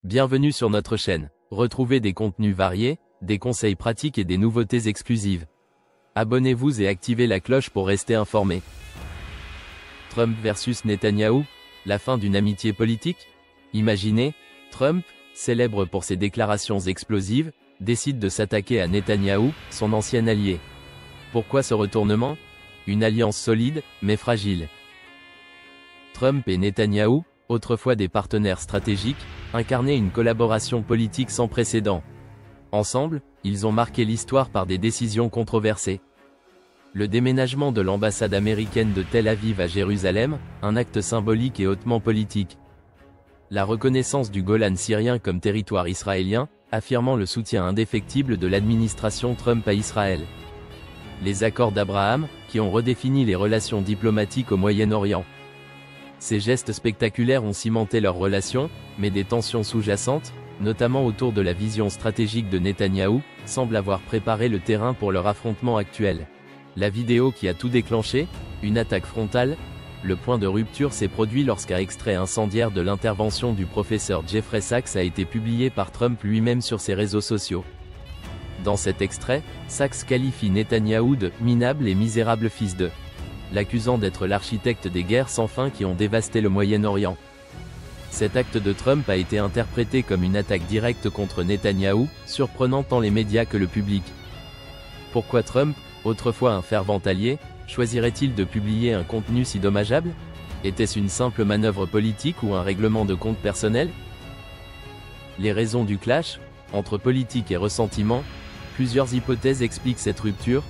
Bienvenue sur notre chaîne. Retrouvez des contenus variés, des conseils pratiques et des nouveautés exclusives. Abonnez-vous et activez la cloche pour rester informé. Trump versus Netanyahou, la fin d'une amitié politique? Imaginez, Trump, célèbre pour ses déclarations explosives, décide de s'attaquer à Netanyahou, son ancien allié. Pourquoi ce retournement? Une alliance solide, mais fragile. Trump et Netanyahou, autrefois des partenaires stratégiques, incarnaient une collaboration politique sans précédent. Ensemble, ils ont marqué l'histoire par des décisions controversées. Le déménagement de l'ambassade américaine de Tel Aviv à Jérusalem, un acte symbolique et hautement politique. La reconnaissance du Golan syrien comme territoire israélien, affirmant le soutien indéfectible de l'administration Trump à Israël. Les accords d'Abraham, qui ont redéfini les relations diplomatiques au Moyen-Orient. Ces gestes spectaculaires ont cimenté leurs relations, mais des tensions sous-jacentes, notamment autour de la vision stratégique de Netanyahou, semblent avoir préparé le terrain pour leur affrontement actuel. La vidéo qui a tout déclenché, une attaque frontale, le point de rupture s'est produit lorsqu'un extrait incendiaire de l'intervention du professeur Jeffrey Sachs a été publié par Trump lui-même sur ses réseaux sociaux. Dans cet extrait, Sachs qualifie Netanyahou de « minable et misérable fils de », l'accusant d'être l'architecte des guerres sans fin qui ont dévasté le Moyen-Orient. Cet acte de Trump a été interprété comme une attaque directe contre Netanyahou, surprenant tant les médias que le public. Pourquoi Trump, autrefois un fervent allié, choisirait-il de publier un contenu si dommageable? Était-ce une simple manœuvre politique ou un règlement de compte personnel? Les raisons du clash, entre politique et ressentiment, plusieurs hypothèses expliquent cette rupture.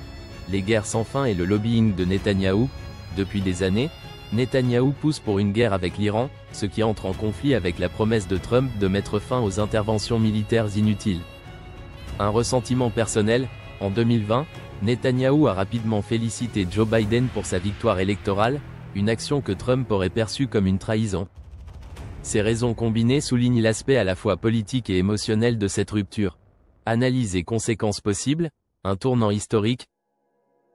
Les guerres sans fin et le lobbying de Netanyahou. Depuis des années, Netanyahou pousse pour une guerre avec l'Iran, ce qui entre en conflit avec la promesse de Trump de mettre fin aux interventions militaires inutiles. Un ressentiment personnel, en 2020, Netanyahou a rapidement félicité Joe Biden pour sa victoire électorale, une action que Trump aurait perçue comme une trahison. Ces raisons combinées soulignent l'aspect à la fois politique et émotionnel de cette rupture. Analyse et conséquences possibles, un tournant historique.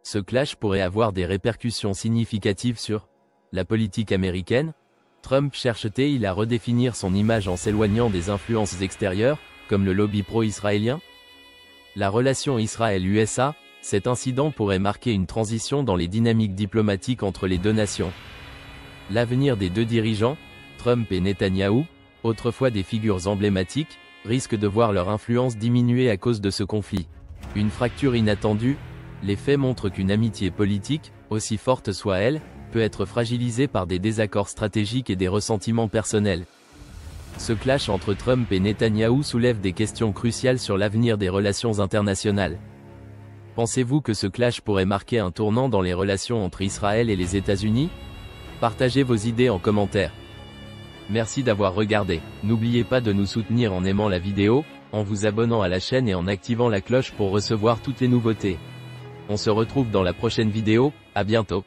Ce clash pourrait avoir des répercussions significatives sur la politique américaine. Trump cherche-t-il à redéfinir son image en s'éloignant des influences extérieures, comme le lobby pro-israélien? La relation Israël-USA, cet incident pourrait marquer une transition dans les dynamiques diplomatiques entre les deux nations. L'avenir des deux dirigeants, Trump et Netanyahou, autrefois des figures emblématiques, risque de voir leur influence diminuer à cause de ce conflit. Une fracture inattendue. Les faits montrent qu'une amitié politique, aussi forte soit-elle, peut être fragilisée par des désaccords stratégiques et des ressentiments personnels. Ce clash entre Trump et Netanyahou soulève des questions cruciales sur l'avenir des relations internationales. Pensez-vous que ce clash pourrait marquer un tournant dans les relations entre Israël et les États-Unis? Partagez vos idées en commentaire. Merci d'avoir regardé. N'oubliez pas de nous soutenir en aimant la vidéo, en vous abonnant à la chaîne et en activant la cloche pour recevoir toutes les nouveautés. On se retrouve dans la prochaine vidéo, à bientôt.